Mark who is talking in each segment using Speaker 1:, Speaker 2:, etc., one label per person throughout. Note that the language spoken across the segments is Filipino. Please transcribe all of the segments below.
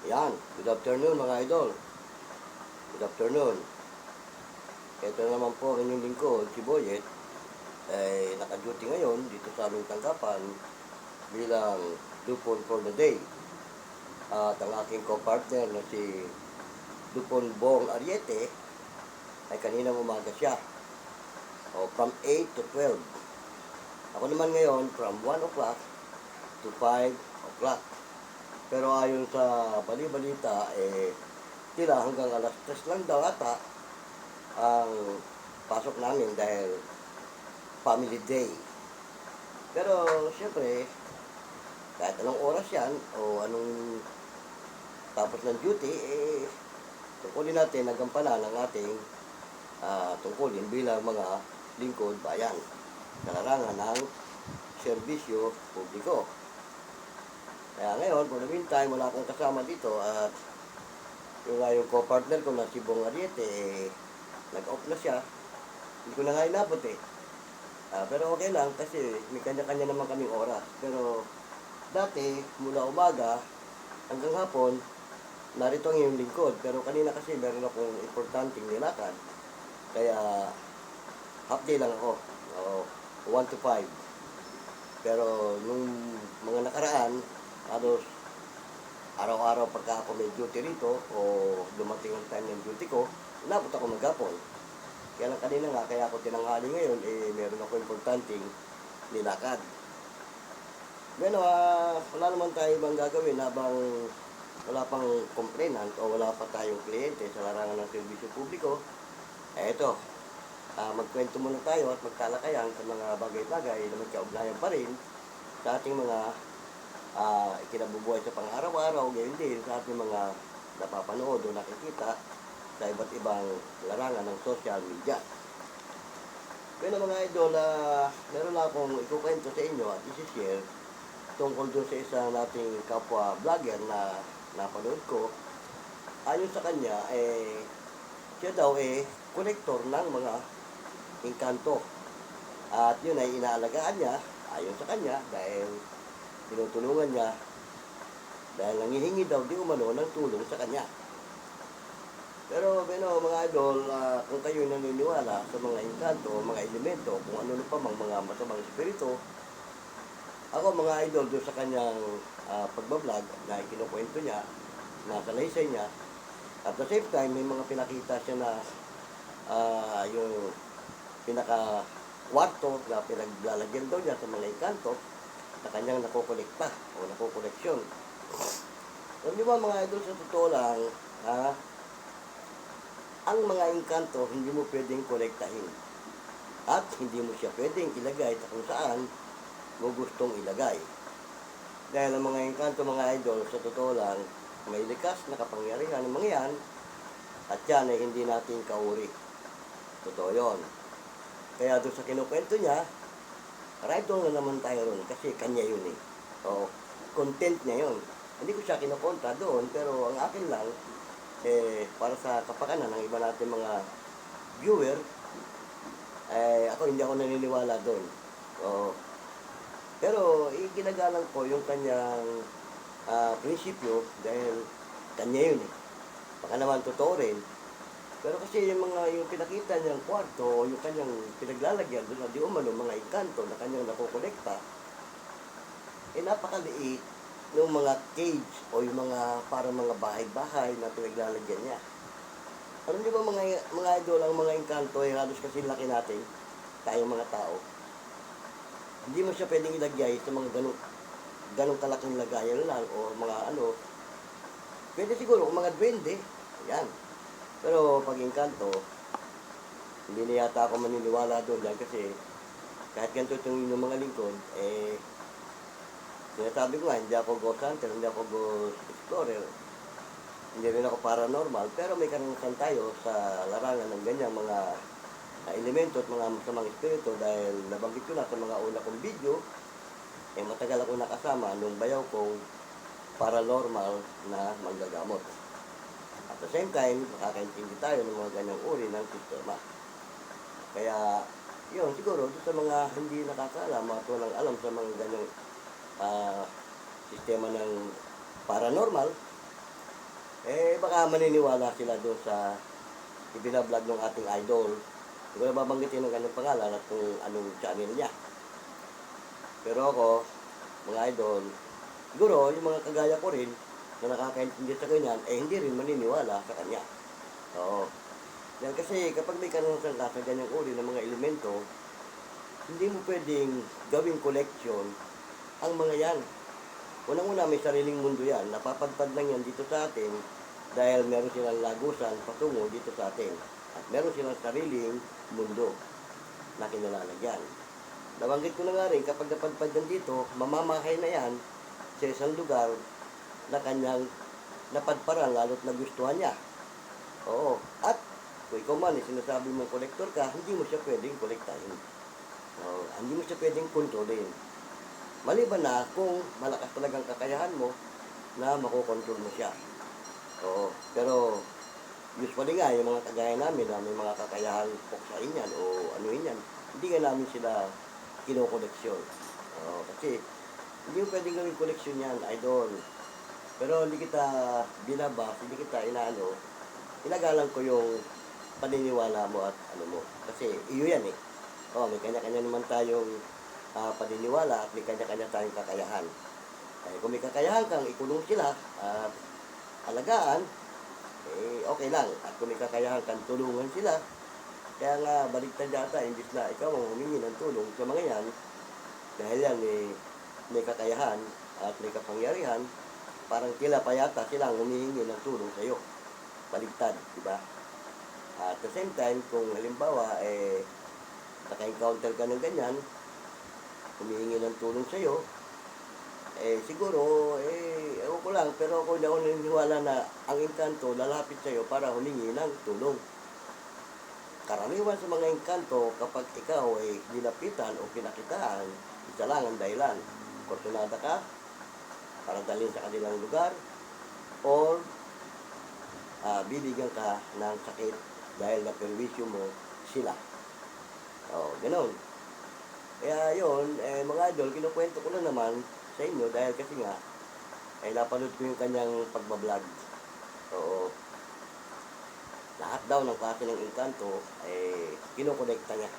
Speaker 1: Yan, good afternoon mga idol. Good afternoon. Ito naman po ang inyong lingkod, si Boyet, ay naka-duty ngayon dito sa aming tanggapan bilang Dupon for the day. At ang aking co-partner na si Dupon Bong Ariete ay kaninang umaga siya. O from 8 to 12. Ako naman ngayon from 1 o'clock to 5 o'clock. Pero ayon sa bali-balita, tila hanggang alas 3 lang daw ata ang pasok namin dahil family day. Pero siyempre, kahit anong oras yan o anong tapos ng duty, tungkulin natin nagampanan ang ating tungkulin bilang mga lingkod bayan sa larangan ng serbisyo publiko. Kaya ngayon, for the meantime, wala akong kasama dito at yung co-partner ko na si Bong Ariete, nag-off na siya. Hindi ko na nga inabot pero okay lang kasi may kanya-kanya naman kaming oras. Pero dati, mula umaga hanggang hapon, narito ang iyong lingkod. Pero kanina kasi meron akong importanteng nilakad. Kaya half day lang ako. 1 to 5. Pero nung mga nakaraan, halos araw-araw pagka ako may duty rito o dumating ang time ng duty ko, inabot ako maghapon. Kaya lang kanina nga, kaya ako tinanghali ngayon, meron ako importanteng nilakad. Bueno, wala naman tayo ibang gagawin habang wala pang complainant o wala pa tayong kliyente sa larangan ng serbisyo publiko. Eto, magkwento muna tayo at magtalakayan sa mga bagay-bagay na magkaugnayan pa rin sa ating mga ikinabubuhay sa pang-araw-araw, gayon din sa ating mga napapanood o nakikita sa iba't ibang larangan ng social media. Pero mga idol, meron lang akong ikukwento sa inyo at isi-share tungkol doon sa isang nating kapwa vlogger na napanood ko. Ayon sa kanya, siya daw kolektor ng mga engkanto. At yun ay inaalagaan niya, ayon sa kanya, dahil tinutulungan niya dahil nangihingi daw di umano ng tulong sa kanya. Pero mga idol, kung kayo naniniwala sa mga engkanto, mga elemento, kung ano pa mang mga masamang espiritu, ako mga idol doon sa kanyang pagbablog na ikinukwento niya, nasa laysay niya, at the same time may mga pinakita siya na yung pinaka-kwarto na pinaglalagyan daw niya sa mga engkanto na kanyang nakokolekta o nakokoleksyon. Alam niyo ba mga idol, sa totoo lang, ang mga engkanto hindi mo pwedeng kolektahin at hindi mo siya pwedeng ilagay sa kung saan mo gustong ilagay. Dahil ang mga engkanto mga idol, sa totoo lang, may likas na kapangyarihan ng mga yan at yan ay hindi natin kauri. Totoo yun. Kaya doon sa kinukwento niya, right on na naman tayo ron kasi kanya yun o content niya yun. Hindi ko siya kinukontra doon, pero ang akin lang, para sa kapakanan ng iba natin mga viewer, hindi ako naniniwala doon. Pero ginagalang ko yung kanyang prinsipyo dahil kanya yun Baka naman totoo rin. Pero kasi yung pinakita niyang kwarto o yung kanyang pinaglalagyan doon na di umano mga engkanto na kanyang nakokolekta, napakaliit ng mga cage o yung mga parang mga bahay-bahay na pinaglalagyan niya. Alam niyo ba mga idol, ang mga engkanto ay halos kasi laki natin, tayong mga tao. Hindi mo siya pwedeng ilagay sa mga ganong kalaking lagayan lang o mga pwede siguro mga duwende, yan. Pero pag engkanto, hindi na yata ako maniniwala doon yan kasi kahit ganito itong inyong mga lingkod, sinasabi ko nga, hindi ako ghost hunter, hindi ako ghost explorer, hindi rin ako paranormal, pero may karanasan tayo sa larangan ng ganyang mga elemento at mga masamang espiritu dahil nabanggit ko na sa mga una kong video, matagal ako nakasama nung bayaw kong paranormal na manggagamot. At the same time, makakaintindi tayo ng mga ganyang uri ng sistema. Kaya, yun, siguro, sa mga hindi nakakaalam at walang alam sa mga ganyang sistema ng paranormal, baka maniniwala sila doon sa ibinablog ng ating idol. Hindi ko na babanggitin ng kanyang pangalan at kung anong channel niya. Pero ako, mga idol, siguro yung mga kagaya ko rin na nakakaintindi sa ganyan, hindi rin maniniwala sa kanya. Oo. Dahil kasi kapag may karanasan ka sa ganyang uri ng mga elemento, hindi mo pwedeng gawing collection ang mga yan. Unang-una, may sariling mundo yan. Napapadpad lang yan dito sa atin dahil meron silang lagusan patungo dito sa atin. At meron silang sariling mundo na kinalalagyan. Nabanggit ko na nga rin, kapag napadpad yan dito, mamamahay na yan sa isang lugar na kanyang napadparan lalo't nagustuhan niya. Oo. At kung ikaw man, sinasabi mong kolektor ka, hindi mo siya pwedeng kolektahin. Oo. Hindi mo siya pwedeng kontrolin. Maliban na kung malakas talagang kakayahan mo na makokontrol mo siya. Oo. Pero usually nga, yung mga kagaya namin na may mga kakayahan puksain yan o anuin yan, hindi nga namin sila kinokoleksyon. Oo. Kasi hindi mo pwedeng gawin koleksyon yan, idol. Pero hindi kita binabas, hindi kita inaano, inagalang ko yung paniniwala mo at ano mo. Kasi iyo yan eh. Oh, may kanya-kanya naman tayong paniniwala at may kanya-kanya tayong kakayahan. Kung may kakayahan kang ikulong sila at alagaan, okay lang. At kung may kakayahan kang tulungan sila, kaya nga baliktad yata, imbis na ikaw ang humingi ng tulong sa mga yan, dahil yan may kakayahan at may kapangyarihan, parang tila pa yata silang humihingi ng tulong sa iyo. Baligtad, di ba? At the same time, kung halimbawa, naka-encounter ka ng ganyan, humihingi ng tulong sa iyo, siguro, ewan ko lang, pero ako hindi ako naniniwala na ang engkanto lalapit sa iyo para humingi ng tulong. Karaniwan sa mga engkanto, kapag ikaw ay dinapitan o pinakitaan, isa lang ang dahilan. Fortunada ka, para dalhin sa kanilang lugar, or bibigyan ka ng sakit dahil naperwisyo mo sila. Ganun. Kaya yun, mga idol, kinukwento ko na naman sa inyo dahil kasi nga, napanood ko yung kanyang pagbablog. Oo. Lahat daw ng klase ng engkanto, kinokonekta niya.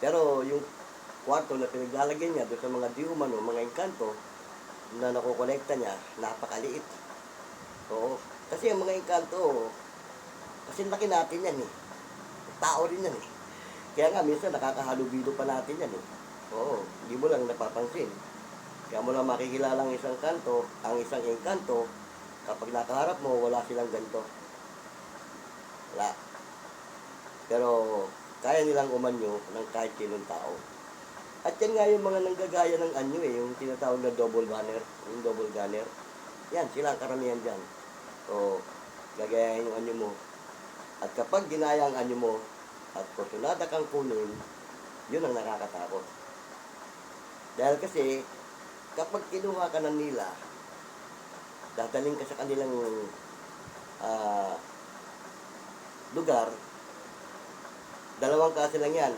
Speaker 1: Pero yung kwarto na pinaglalagyan niya doon sa mga di umano, mga engkanto, na nakokonekta niya, napakaliit. Oo. Kasi ang mga engkanto, kasi laki natin yan eh. Tao rin yan eh. Kaya nga, minsan nakakahalubilo pa natin yan eh. Oo, hindi mo lang napapansin. Kaya mo lang makikilala ang isang kanto, ang isang engkanto, kapag nakaharap mo, wala silang ganito. Wala. Pero, kaya nilang umanyo ng kahit sinong tao. At yan nga yung mga nanggagaya ng anyo eh, yung tinatawag na double gunner, yung double gunner. Yan, sila ang karamihan dyan. So, gagayahin yung anyo mo. At kapag ginaya ang anyo mo, at fortunada kang kunin, yun ang nakakatakot. Dahil kasi, kapag kinuha ka ng nila, dadaling ka sa kanilang lugar, dalawang klase lang yan.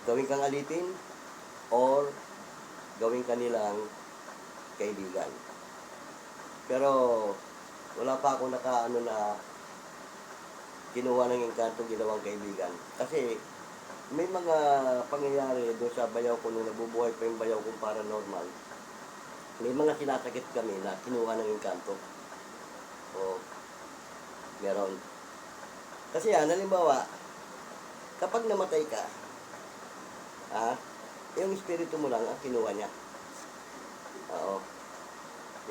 Speaker 1: Gawin kang alipin, or gawin kanilang kaibigan. Pero, wala pa ako nakaano na kinuha ng engkanto ginawang kaibigan. Kasi, may mga pangyayari doon sa bayaw ko nung nabubuhay pa yung bayaw kong paranormal. May mga sinasakit kami na kinuha ng engkanto. O, meron. Kasi yan, halimbawa, kapag namatay ka, yung espiritu mo lang ang kinuha niya. Oo.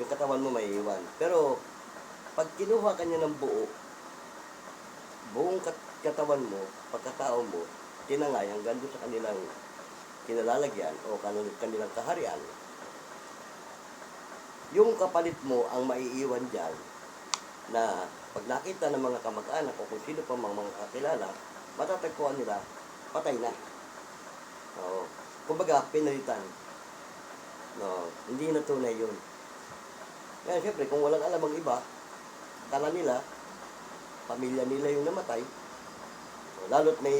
Speaker 1: Yung katawan mo may iwan. Pero, pag kinuha ka niya ng buong katawan mo, pagkatao mo, tinangay hanggang doon sa kanilang kinalalagyan o kanilang kaharian, yung kapalit mo ang maiiwan dyan na pag nakita ng mga kamag-anak o kung sino pa mga kakilala, matatagpuan nila, patay na. Oo. Kumbaga, pinalitan. No, hindi na tunay yun. Kaya siyempre, kung walang alam ang iba, kala nila, pamilya nila yung namatay, lalo't may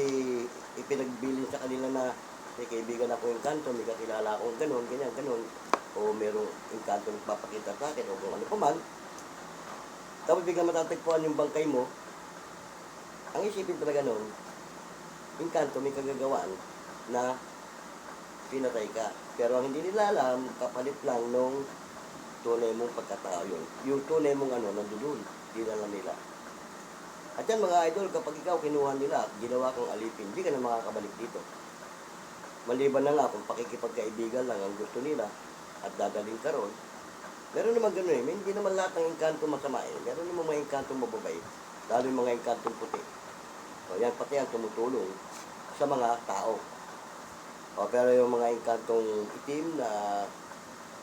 Speaker 1: ipinagbilin sa kanila na may kaibigan ako yung kanto, may kakilala akong ganun, ganyan, ganun, o merong engkanto nagpapakita sa akin, o kung ano pa man, Tapos biglang matatagpuan yung bangkay mo. Ang isipin talaga nun, engkanto may kagagawan na pinatay ka. Pero ang hindi nila alam, kapalit lang nung tunay mong pagkatao yun. Yung tunay mong nandun, di na lang nila. At yan mga idol, kapag ikaw kinuha nila at ginawa kang alipin, hindi ka na makakabalik dito. Maliban na nga kung pakikipagkaibigan lang ang gusto nila at dadaling ka ron. Meron naman gano'n eh, hindi naman lahat ng engkanto masama eh. Meron naman mga engkanto mababait, lalo yung mga engkantong puti. So yan pati ang tumutulong sa mga tao. Pero yung mga engkantong itim na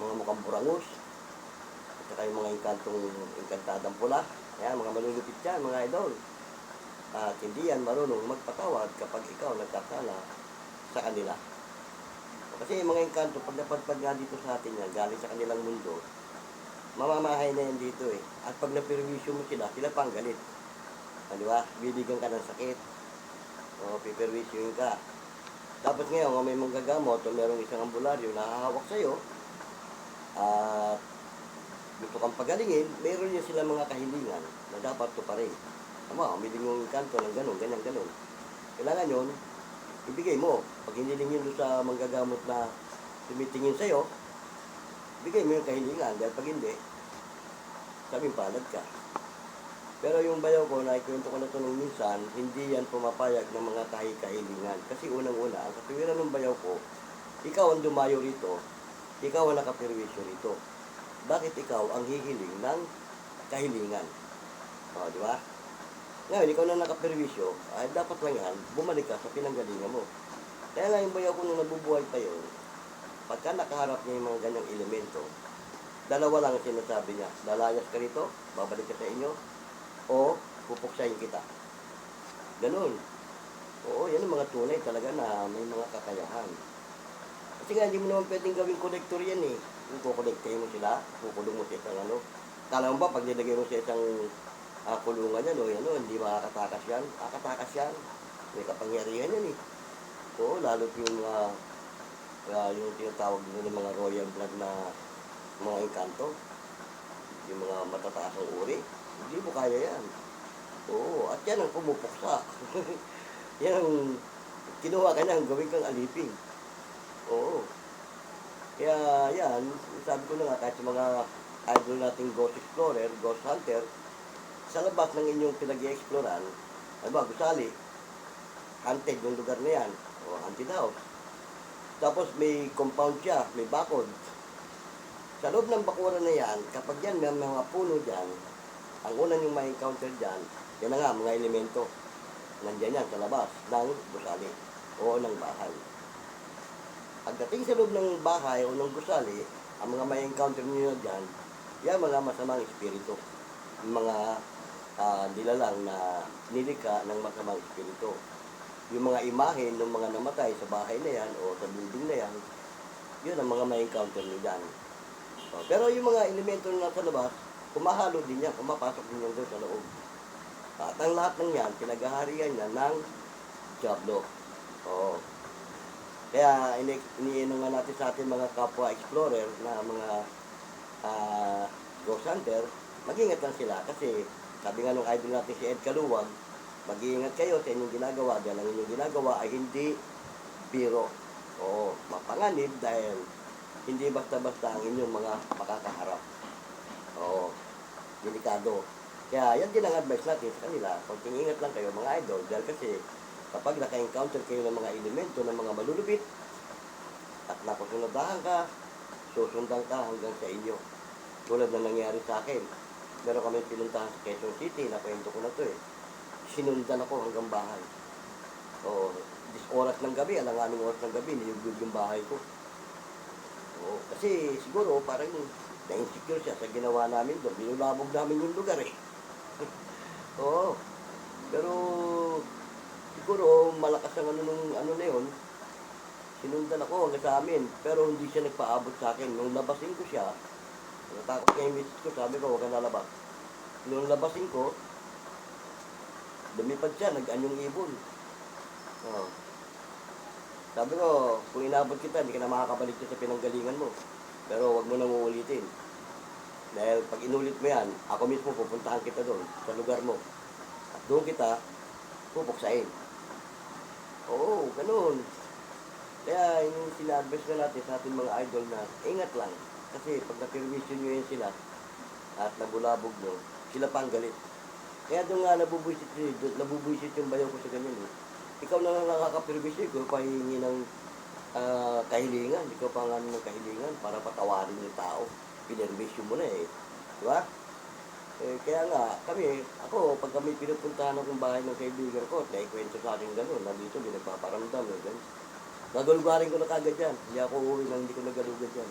Speaker 1: mga mukhang burangus, at saka yung mga engkantadang pula, yan, mga malulupit yan, mga idol. At hindi yan marunong magpatawad kapag ikaw nagkasala sa kanila. Kasi yung mga engkanto, pag napadpad nga dito sa atin yan, galing sa kanilang mundo, mamamahay na yan dito eh. At pag naperwisyo mo sila, sila pang galit. Di ba? Bibigyan ka ng sakit. O, piperwisyoin ka. Tapos ngayon, kung may manggagamot o merong isang ambularyo na hahawak sa'yo, at gusto kang pagalingin, meron niya sila mga kahilingan na dapat tuparin. Tama, umiling yung kanto ng ganun, ganyan. Kailangan yun, ibigay mo. Pag hiniling yun doon sa manggagamot na tumitingin sa'yo, ibigay mo yung kahilingan. Dahil pag hindi, sabing palad ka. Pero yung bayaw ko, naikwento ko na ito nung minsan, hindi yan pumapayag ng mga kahilingan. Kasi unang-una, ang katuwiran ng bayaw ko, ikaw ang dumayo rito, ikaw ang nakapirwisyo rito. Bakit ikaw ang hihiling ng kahilingan? O, di ba? Ngayon, ikaw na nakapirwisyo, ay dapat lang yan, bumalik ka sa pinanggalingan mo. Kaya nga yung bayaw ko nung nabubuhay pa yun, pagka nakaharap niya yung mga ganyang elemento, dalawa lang ang sinasabi niya. Lalayas ka rito, babalik ka sa inyo, o pupuksahin kita. Ganun. Oo, yan ang mga tunay talaga na may mga kakayahan. Kasi nga, hindi mo naman pwedeng gawing kolektor yan eh. Kung kukolektahin mo sila, kukulong mo sa isang Kala mo ba, pag nilagay mo sa isang kulungan yan, hindi makakatakas yan. Makakatakas yan. May kapangyarihan yan eh. Oo, lalo yung yung tinatawag nila ng mga royal blood na mga engkanto. Yung mga matataas ang uri. Hindi mo kaya yan. Oo, at yan ang pumupuksa. Yan ang kinuha ka niya, gawin kang aliping. Oo. Kaya yan, sabi ko na nga, kahit sa mga idol nating Ghost Explorer, Ghost Hunter, sa labas ng inyong pinag-i-exploran, gusali, haunted yung lugar na yan, o haunted house. Tapos may compound siya, may bakod. Sa loob ng bakuran na yan, kapag yan may mga puno dyan, ang unang yung ma-encounter dyan, yan na nga, mga elemento. Nandyan yan sa labas ng gusali o ng bahay. Pagdating sa loob ng bahay o ng gusali, ang mga ma-encounter nyo dyan, yan mga masamang espiritu. Mga nilalang na nilika ng masamang espiritu. Yung mga imahe ng mga namatay sa bahay na yan o sa building na yan, yun ang mga ma-encounter nyo dyan. Pero yung mga elemento na nasa labas, kumahalo din yan, kumapasok din yan doon sa loob. At ang lahat ng yan, pinaghaharian niya ng Diablo. Oo. Kaya iniinom nga natin sa ating mga kapwa explorer na mga ghost hunter, mag-ingat lang sila kasi sabi nga nung idol natin si Ed Kaluwag, mag-iingat kayo sa inyong ginagawa dahil ang inyong ginagawa ay hindi biro. Oo, mapanganib dahil hindi basta-basta ang inyong mga makakaharap. Oo, delikado. Kaya yan din ang advice natin sa kanila. Konting ingat lang kayo mga idol dahil kasi kapag naka-encounter kayo ng mga elemento ng mga malulupit at nakusunadahan ka, susundan ka hanggang sa inyo. Tulad na nangyari sa akin. Meron kami pinuntahan sa Quezon City, nakwento ko na to eh. Sinundan ako hanggang bahay. O, 10 oras ng gabi, alanganing oras ng gabi, niyugod yung bahay ko. O, kasi siguro parang na-insecure siya sa ginawa namin doon. Binulabog namin yung lugar eh. Oo. Pero siguro malakas ang ano na yun. Sinundan ako hanggang sa amin. Pero hindi siya nagpaabot sa akin. Nung labasin ko siya, natakot niya yung misis ko, sabi ko, huwag ka nalabas. Nung labasin ko, lumipad siya, nag-anyong ibon. Oo. Sabi ko, kung inabot kita, hindi ka na makakabalik sa pinanggalingan mo. Pero huwag mo nang uulitin. Dahil pag inulit mo yan, ako mismo pupuntahan kita doon, sa lugar mo. At doon kita pupuksain. Oo, ganun. Kaya yung sina-advise na natin sa ating mga idol na ingat lang. Kasi pag na-permission nyo yan sila at nabulabog mo, sila pa ang galit. Kaya doon nga nabubuisit yung bayaw ko sa ganyan. Eh. Ikaw na lang nakaka-permission, ikaw pa hihingi ng kahilingan. Ikaw pa nga ng kahilingan para patawarin yung tao. Pinermission mo na eh. Diba? Eh, kaya nga, ako, pag kami pinupuntahan akong bahay ng kaibigan ko, at naikwento sa akin gano'n, nandito, may nagpaparamdam, gano'n. Nagalugarin ko na kagad yan. Hindi ako uuwi nang hindi ko nagalugad yan.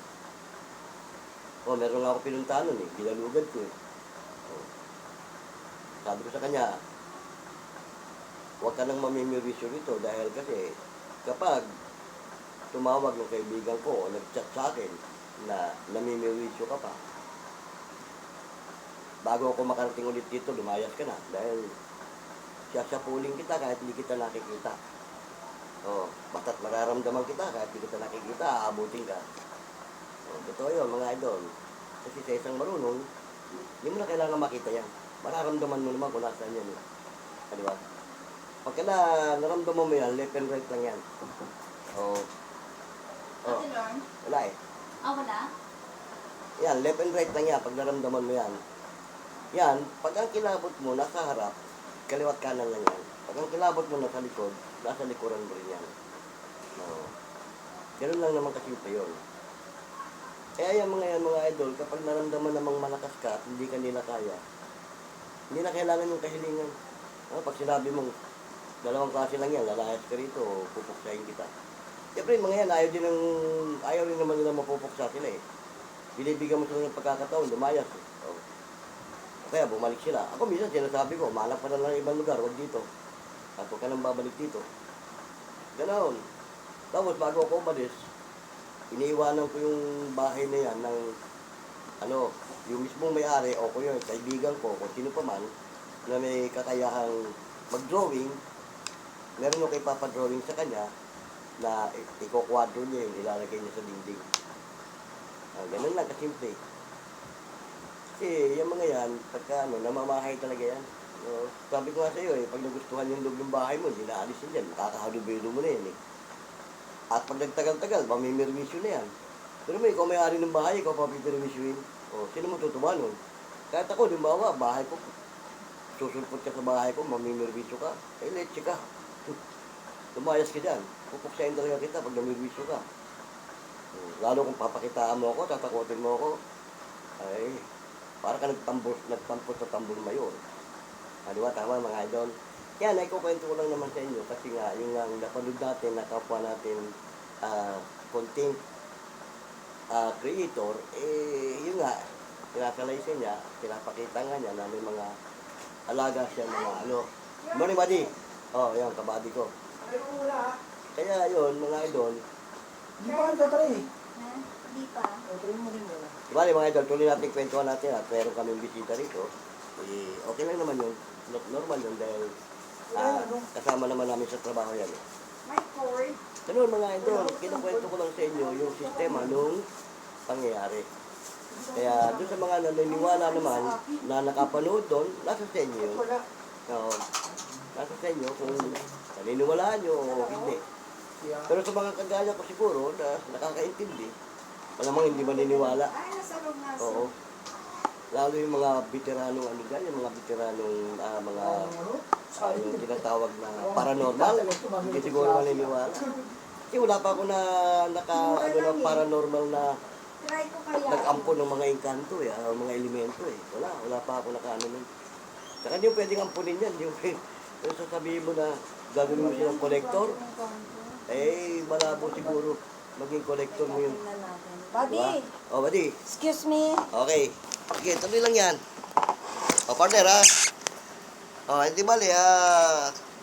Speaker 1: O, meron nga ako pinuntahan nun eh. Ginalugad ko eh. O, sabi ko sa kanya, huwag ka nang mamimirisyo rito dahil kasi kapag tumawag yung kaibigan ko o nag-chat sa akin na namimirisyo ka pa, bago ako makarating ulit dito, lumayas ka na dahil siyasapuling kita kahit hindi kita nakikita. O, basta't mararamdaman kita kahit hindi kita nakikita, aabutin ka. O, totoo yun, mga idol. Kasi sa isang marunong, hindi mo na kailangan makita yan. Mararamdaman mo naman kung nasaan yan. Di ba? Pagka naramdaman mo yan, left and right lang yan. O,
Speaker 2: Ate Lorne?
Speaker 1: wala eh.
Speaker 2: Wala?
Speaker 1: Yan, left and right lang yan, pag naramdaman mo yan. Yan, pag ang kilabot mo nasa harap, kaliwat kanan lang yan. Pag ang kilabot mo nasa likod, nasa likuran mo rin yan. No. Ganun lang naman kasimple yun. Kaya yan mga idol, kapag naramdaman namang malakas ka at hindi ka nila kaya, hindi na kailangan yung kahilingan. Pag sinabi mong, dalawang klase lang yan, lalayas ka rito, pupuksahin kita. Siyempre, mga yan, ayaw rin naman nila mapupuksa sila eh. Binibigyan mo sila ng pagkakataon, lumayas eh. Kaya bumalik sila. Ako minsan sinasabi ko, mahanap ka na lang ng ibang lugar, huwag dito. At huwag ka nang babalik dito. Ganoon. Tapos bago ako umalis, iniiwanan ko yung bahay na yan ng, yung mismong may-ari o ko yun, kaibigan ko, kung sino pa man, na may kakayahang mag-drawing, meron yung kay papadrawing sa kanya, na iko-quadro niya yun, ilalagay niya sa dingding. Ganun lang, kasimple. Kasi yung mga yan, pagka namamahay talaga yan. Sabi ko nga sa iyo pag nagustuhan yung loob ng bahay mo, hindi naalis yun dyan, makakahalubilo mo na yan eh. At pag nagtagal-tagal, mamimirwisyo na yan. Pero may ikaw may-ari ng bahay, ikaw papiperwisyuin. Sino mo tutuwa nun? Kahit ako, limbawa, bahay ko, susulpot ka sa bahay ko, mamimirwisyo ka, leche ka. Lumayas ka dyan, pupuksain talaga kita pag namirwisyo ka. Lalo kung papakitaan mo ako, tatakotin mo ako, ay, para ka nagtampos sa tambol mayor. Di ba? Tama mga idol. Yan, naikukwento ko lang naman sa inyo kasi nga, yung napanood natin, nakapwa natin content creator, yun nga, pinasalaysay niya, pinapakita nga niya na may mga alaga siya, mga Morning, buddy. Yan, kabady ko. Kaya yun, mga idol.
Speaker 3: Di ba ang tatry?
Speaker 2: Hindi pa.
Speaker 3: Tatry mo rin muna.
Speaker 1: Bali mga idol, tuloy natin kwentuhan natin at meron kaming bisita rito. Okay lang naman yun. Normal yun dahil kasama naman namin sa trabaho yan.
Speaker 2: My cord.
Speaker 1: Ganun mga idol, kinukwento ko lang sa inyo yung sistema nung pangyayari. Kaya doon sa mga naniniwala naman na nakapanood doon, nasa sa inyo yun. Nasa sa inyo kung naniniwalaan nyo o hindi. Pero sa mga kagaya ko siguro na nakakaintindi, malamang hindi maniniwala.
Speaker 2: Ay, nasa loob na.
Speaker 1: Oo. Lalo yung mga veteranong yung mga veteranong yung tinatawag na paranormal, hindi siguro maniniwala. Kasi wala pa ako na ng paranormal na
Speaker 2: Try ko kaya.
Speaker 1: nag-ampo ng mga engkanto mga elemento eh. Wala pa ako nun. Saka hindi mo pwedeng ampunin yan. Yung sasabihin mo na gagawin mo silang collector, malabo siguro maging collector mo yun.
Speaker 2: Buddy,
Speaker 1: Diba? Buddy.
Speaker 2: excuse me.
Speaker 1: Okay. Sige, tuloy lang yan. Partner hindi bali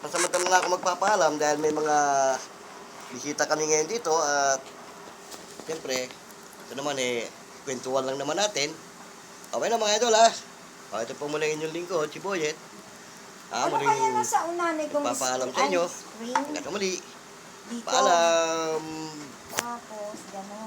Speaker 1: pasamantala na ako magpapaalam dahil may mga bisita kami ngayon dito at siyempre, ito naman kwentuhan lang naman natin. Okay na mga idol ito po muna yung inyong lingkod, si Boyet.
Speaker 2: Ano kaya nasa unahan kong
Speaker 1: papaalam sa inyo.
Speaker 2: screen?
Speaker 1: Hanggang sa muli.
Speaker 2: Dito.
Speaker 1: Paalam.
Speaker 2: Tapos, gano'n.